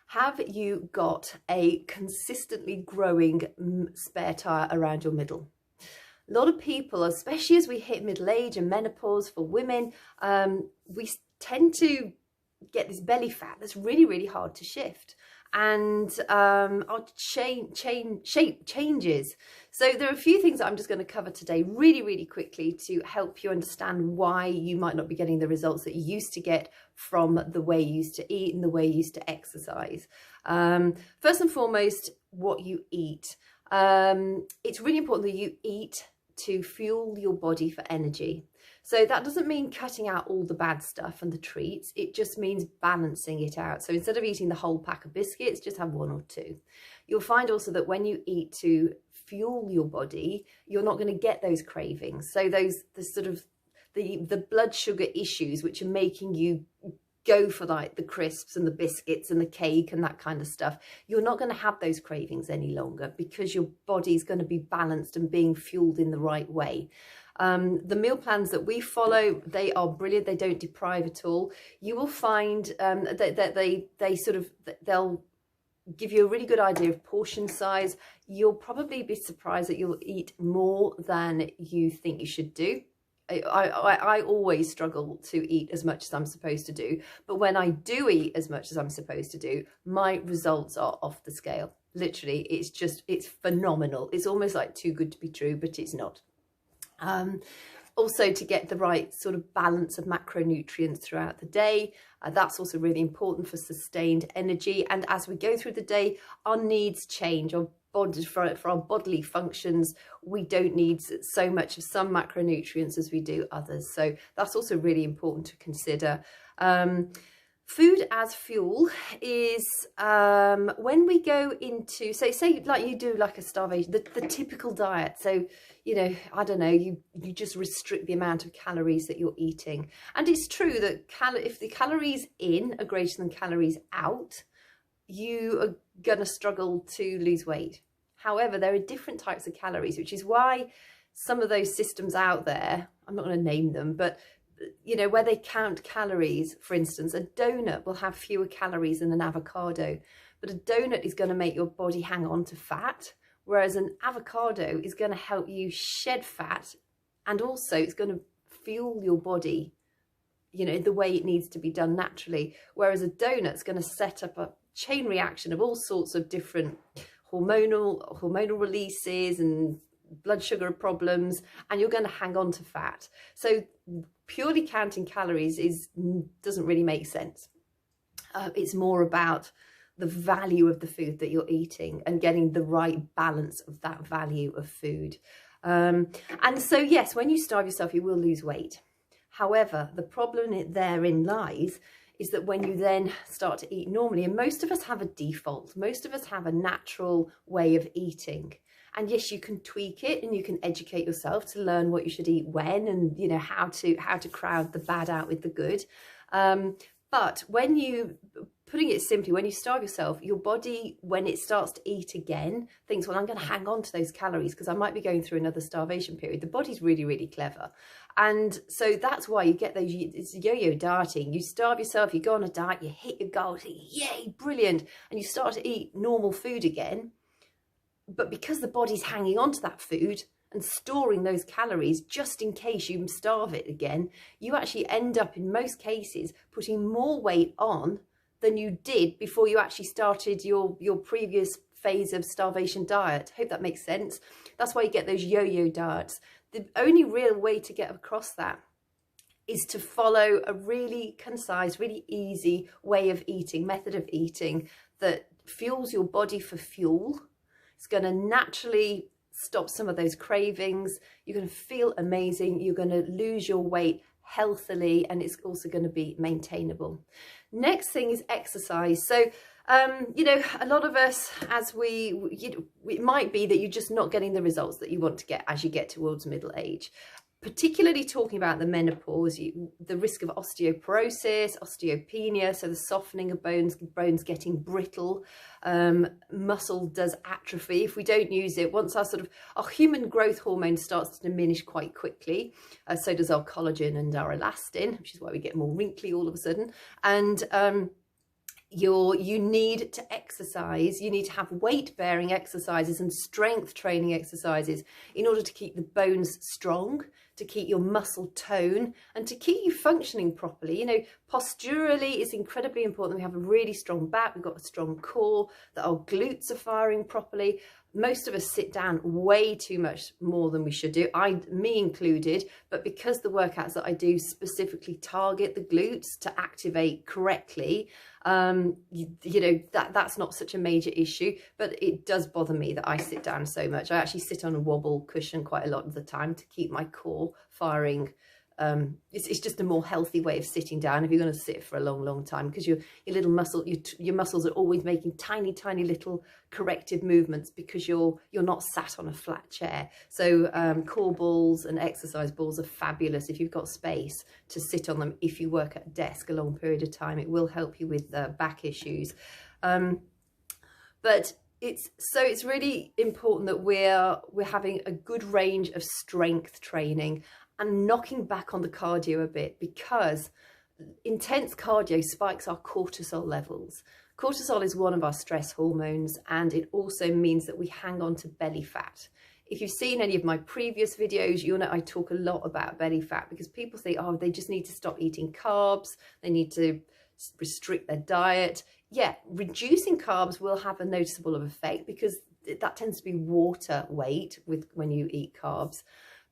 Have you got a consistently growing spare tyre around your middle? A lot of people, especially as we hit middle age and menopause for women, we tend to get this belly fat that's really, really hard to shift. And our shape changes. So there are a few things that I'm just going to cover today really, really quickly to help you understand why you might not be getting the results that you used to get from the way you used to eat and the way you used to exercise. First and foremost, what you eat. It's really important that you eat to fuel your body for energy. So that doesn't mean cutting out all the bad stuff and the treats. It just means balancing it out. So instead of eating the whole pack of biscuits, just have one or two. You'll find also that when you eat to fuel your body, you're not going to get those cravings. So the blood sugar issues, which are making you go for like the crisps and the biscuits and the cake and that kind of stuff, you're not going to have those cravings any longer because your body's going to be balanced and being fueled in the right way. The meal plans that we follow, they are brilliant. They don't deprive at all. You will find that they'll give you a really good idea of portion size. You'll probably be surprised that you'll eat more than you think you should do. I always struggle to eat as much as I'm supposed to do, but when I do eat as much as I'm supposed to do, my results are off the scale. Literally, it's phenomenal. It's almost like too good to be true, but it's not. Also, to get the right sort of balance of macronutrients throughout the day, that's also really important for sustained energy. And as we go through the day, our needs change. Our bodies, for our bodily functions, we don't need so much of some macronutrients as we do others. So that's also really important to consider. Food as fuel is when we go into, say like you do like a starvation, the typical diet. So, you know, I don't know, you just restrict the amount of calories that you're eating. And it's true that if the calories in are greater than calories out, you are going to struggle to lose weight. However, there are different types of calories, which is why some of those systems out there, I'm not going to name them, but you know, where they count calories, for instance, a donut will have fewer calories than an avocado, but a donut is going to make your body hang on to fat, whereas an avocado is going to help you shed fat, and also it's going to fuel your body, you know, the way it needs to be done naturally, whereas a donut's going to set up a chain reaction of all sorts of different hormonal releases and blood sugar problems, and you're going to hang on to fat. So purely counting calories doesn't really make sense. It's more about the value of the food that you're eating and getting the right balance of that value of food. And so yes, when you starve yourself, you will lose weight. However, the problem therein lies is that when you then start to eat normally, and most of us have a default, most of us have a natural way of eating. And yes, you can tweak it and you can educate yourself to learn what you should eat when, and you know how to crowd the bad out with the good. But when you, putting it simply, when you starve yourself, your body, when it starts to eat again, thinks, well, I'm going to hang on to those calories because I might be going through another starvation period. The body's really, really clever. And so that's why you get those, it's yo-yo dieting. You starve yourself, you go on a diet, you hit your goals, yay, brilliant. And you start to eat normal food again. But because the body's hanging on to that food and storing those calories just in case you starve it again, you actually end up in most cases putting more weight on than you did before you actually started your previous phase of starvation diet. Hope that makes sense. That's why you get those yo-yo diets. The only real way to get across that is to follow a really concise, really easy way of eating, method of eating that fuels your body for fuel. It's going to naturally stop some of those cravings. You're going to feel amazing. You're going to lose your weight healthily, and it's also going to be maintainable. Next thing is exercise. So, you know, a lot of us, it might be that you're just not getting the results that you want to get as you get towards middle age. Particularly talking about the menopause, the risk of osteoporosis, osteopenia, so the softening of bones getting brittle, muscle does atrophy if we don't use it. Once our human growth hormone starts to diminish quite quickly, so does our collagen and our elastin, which is why we get more wrinkly all of a sudden. And you need to exercise. You need to have weight bearing exercises and strength training exercises in order to keep the bones strong, to keep your muscle tone, and to keep you functioning properly. You know, posturally it's incredibly important that we have a really strong back, we've got a strong core, that our glutes are firing properly. Most of us sit down way too much more than we should do, me included, but because the workouts that I do specifically target the glutes to activate correctly, you know, that's not such a major issue, but it does bother me that I sit down so much. I actually sit on a wobble cushion quite a lot of the time to keep my core firing. It's just a more healthy way of sitting down if you're going to sit for a long time, because your little your muscles are always making tiny little corrective movements because you're not sat on a flat chair. So core balls and exercise balls are fabulous if you've got space to sit on them. If you work at a desk a long period of time, it will help you with back issues. But it's really important that we're having a good range of strength training and knocking back on the cardio a bit, because intense cardio spikes our cortisol levels. Cortisol is one of our stress hormones, and it also means that we hang on to belly fat. If you've seen any of my previous videos, you'll know I talk a lot about belly fat, because people say, oh, they just need to stop eating carbs, they need to restrict their diet. Yeah, reducing carbs will have a noticeable effect, because that tends to be water weight when you eat carbs.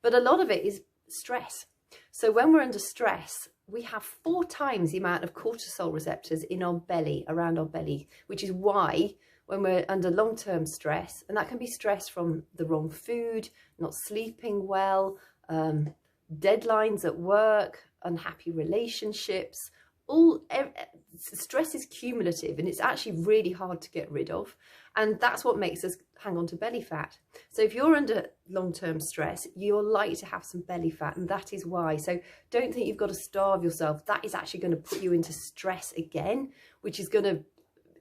But a lot of it is stress. So when we're under stress, we have 4 times the amount of cortisol receptors in our belly, around our belly, which is why when we're under long-term stress, and that can be stress from the wrong food, not sleeping well, deadlines at work, unhappy relationships, stress is cumulative, and it's actually really hard to get rid of, and that's what makes us hang on to belly fat. So if you're under long-term stress, you're likely to have some belly fat, and that is why. So don't think you've got to starve yourself. That is actually going to put you into stress again, which is going to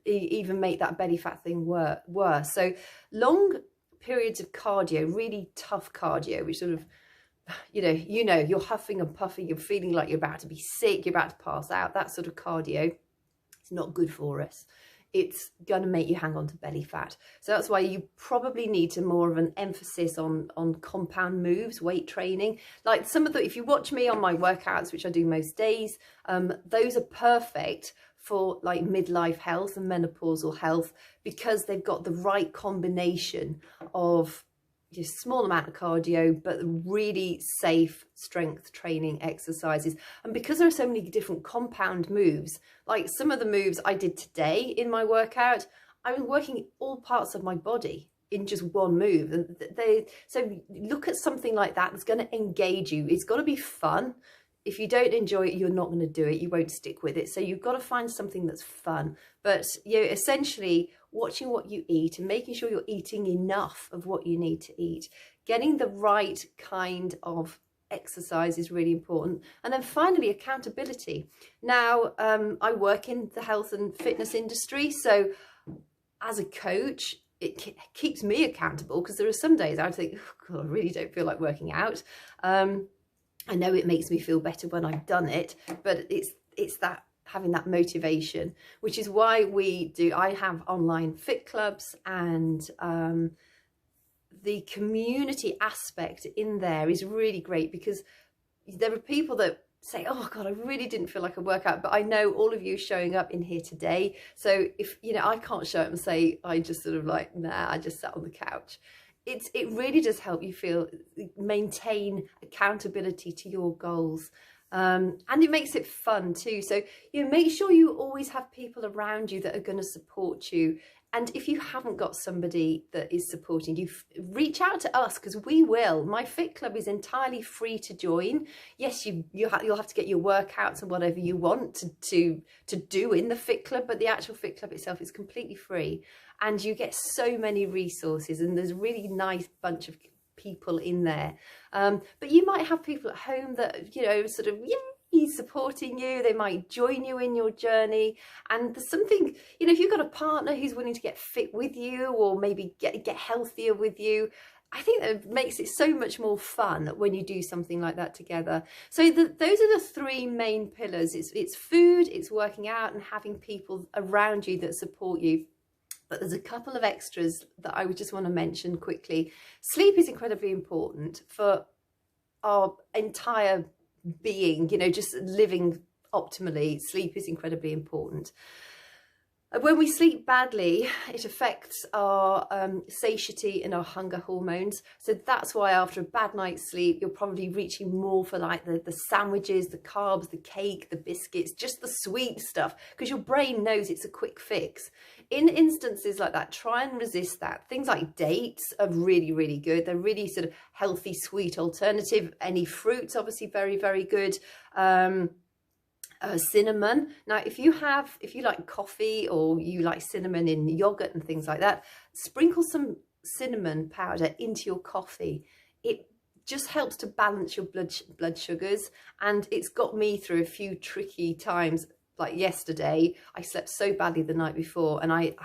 even make that belly fat thing worse. So long periods of cardio, really tough cardio, which sort of, you know, you're huffing and puffing, you're feeling like you're about to be sick, you're about to pass out, that sort of cardio, it's not good for us. It's going to make you hang on to belly fat. So that's why you probably need to more of an emphasis on compound moves, weight training. Like some of the, if you watch me on my workouts, which I do most days, those are perfect for like midlife health and menopausal health, because they've got the right combination of just small amount of cardio, but really safe strength training exercises. And because there are so many different compound moves, like some of the moves I did today in my workout, I was working all parts of my body in just one move. And so look at something like that that's going to engage you. It's got to be fun. If you don't enjoy it, you're not going to do it. You won't stick with it. So you've got to find something that's fun. But you know, essentially watching what you eat and making sure you're eating enough of what you need to eat. Getting the right kind of exercise is really important. And then finally, accountability. Now, I work in the health and fitness industry. So as a coach, it keeps me accountable, because there are some days I think, oh God, I really don't feel like working out. I know it makes me feel better when I've done it, but it's that having that motivation, which is why I have online fit clubs, and the community aspect in there is really great, because there are people that say, oh God, I really didn't feel like a workout, but I know all of you showing up in here today. So if, you know, I can't show up and say, I just sort of like, nah, I just sat on the couch. It really does help you maintain accountability to your goals. And it makes it fun too. So, you know, make sure you always have people around you that are going to support you. And if you haven't got somebody that is supporting you, reach out to us, because we will. My fit club is entirely free to join. Yes, you'll have to get your workouts and whatever you want to do in the fit club, but the actual fit club itself is completely free. And you get so many resources, and there's a really nice bunch of people in there. But you might have people at home that, you know, sort of, he's supporting you. They might join you in your journey. And there's something, you know, if you've got a partner who's willing to get fit with you, or maybe get healthier with you, I think that makes it so much more fun when you do something like that together. So those are the three main pillars. It's food, it's working out, and having people around you that support you. But there's a couple of extras that I would just want to mention quickly. Sleep is incredibly important for our entire being, you know, just living optimally. Sleep is incredibly important. When we sleep badly, it affects our satiety and our hunger hormones. So that's why after a bad night's sleep, you're probably reaching more for like the sandwiches, the carbs, the cake, the biscuits, just the sweet stuff, because your brain knows it's a quick fix. In instances like that, try and resist that. Things like dates are really, really good. They're really sort of healthy, sweet alternative. Any fruits, obviously very, very good. Cinnamon. Now, if you like coffee or you like cinnamon in yogurt and things like that, sprinkle some cinnamon powder into your coffee. It just helps to balance your blood sugars, and it's got me through a few tricky times. Like yesterday, I slept so badly the night before, and I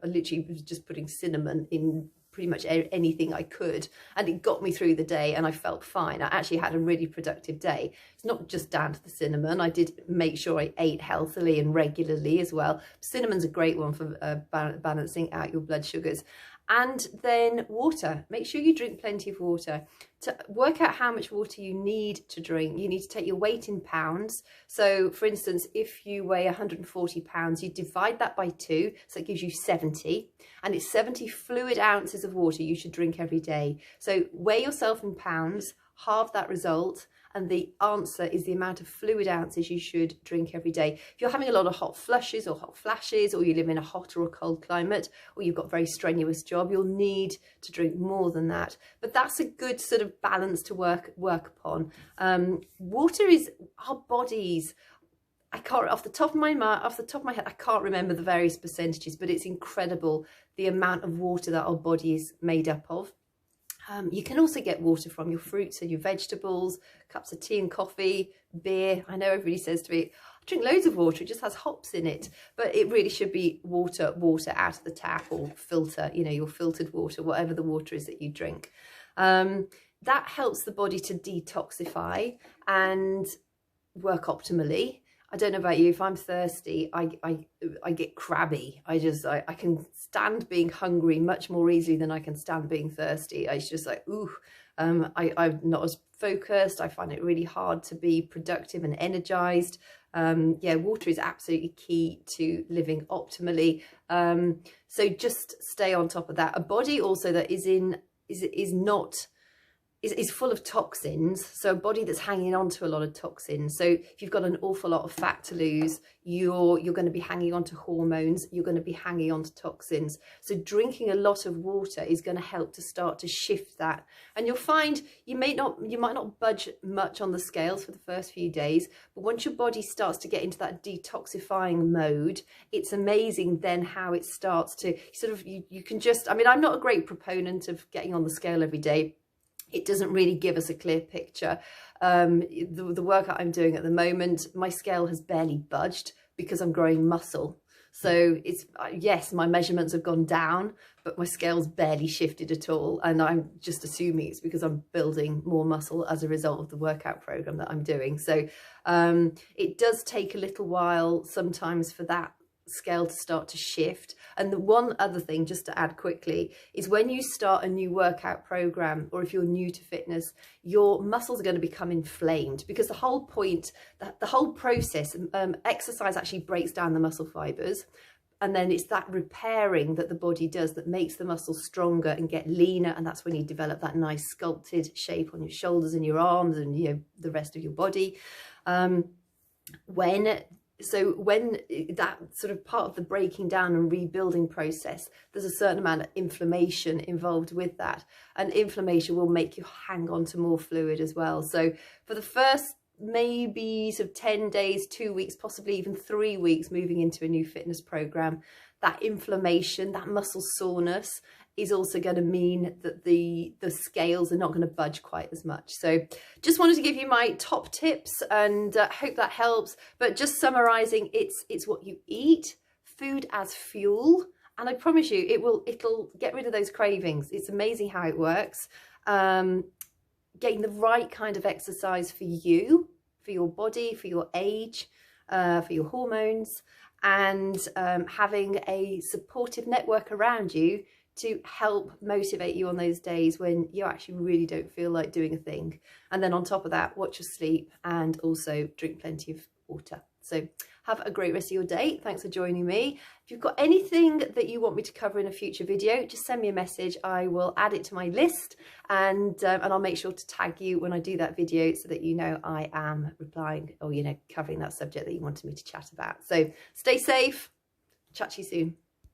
literally was just putting cinnamon in pretty much anything I could, and it got me through the day, and I felt fine. I actually had a really productive day. It's not just down to the cinnamon. I did make sure I ate healthily and regularly as well. Cinnamon's a great one for balancing out your blood sugars. And then water. Make sure you drink plenty of water. To work out how much water you need to drink, you need to take your weight in pounds. So for instance, if you weigh 140 pounds, you divide that by 2, so it gives you 70. And it's 70 fluid ounces of water you should drink every day. So weigh yourself in pounds, halve that result, and the answer is the amount of fluid ounces you should drink every day. If you're having a lot of hot flushes or hot flashes, or you live in a hot or a cold climate, or you've got a very strenuous job, you'll need to drink more than that. But that's a good sort of balance to work upon. Water is our bodies. I can't, off the top of my head, I can't remember the various percentages, but it's incredible the amount of water that our body is made up of. You can also get water from your fruits and your vegetables, cups of tea and coffee, beer. I know everybody says to me, I drink loads of water, it just has hops in it. But it really should be water out of the tap, or filter, you know, your filtered water, whatever the water is that you drink. That helps the body to detoxify and work optimally. I don't know about you, if I'm thirsty, I get crabby. I can stand being hungry much more easily than I can stand being thirsty. It's just like, ooh, I'm not as focused. I find it really hard to be productive and energized. Yeah, water is absolutely key to living optimally. So just stay on top of that. A body also that is full of toxins, so a body that's hanging on to a lot of toxins. So if you've got an awful lot of fat to lose, you're going to be hanging on to hormones, you're going to be hanging on to toxins. So drinking a lot of water is going to help to start to shift that. And you'll find you might not budge much on the scales for the first few days, but once your body starts to get into that detoxifying mode, it's amazing then how it starts to sort of, you can just, I mean, I'm not a great proponent of getting on the scale every day. It doesn't really give us a clear picture. The workout I'm doing at the moment, my scale has barely budged because I'm growing muscle. So it's, yes, my measurements have gone down, but my scale's barely shifted at all. And I'm just assuming it's because I'm building more muscle as a result of the workout program that I'm doing. So it does take a little while sometimes for that scale to start to shift. And the one other thing, just to add quickly, is when you start a new workout program, or if you're new to fitness, your muscles are going to become inflamed, because the whole point, the whole process, exercise actually breaks down the muscle fibers, and then it's that repairing that the body does that makes the muscles stronger and get leaner, and that's when you develop that nice sculpted shape on your shoulders and your arms and, you know, the rest of your body. So when that sort of part of the breaking down and rebuilding process, there's a certain amount of inflammation involved with that. And inflammation will make you hang on to more fluid as well. So for the first maybe sort of 10 days, 2 weeks, possibly even 3 weeks moving into a new fitness program, that inflammation, that muscle soreness is also going to mean that the scales are not going to budge quite as much. So just wanted to give you my top tips, and hope that helps. But just summarizing, it's what you eat, food as fuel, And I promise you, it'll get rid of those cravings. It's amazing how it works. Getting the right kind of exercise for you, for your body, for your age, for your hormones, and having a supportive network around you to help motivate you on those days when you actually really don't feel like doing a thing. And then on top of that, watch your sleep and also drink plenty of water. So have a great rest of your day. Thanks for joining me. If you've got anything that you want me to cover in a future video, just send me a message. I will add it to my list, and I'll make sure to tag you when I do that video so that you know I am replying, or, you know, covering that subject that you wanted me to chat about. So stay safe. Chat to you soon.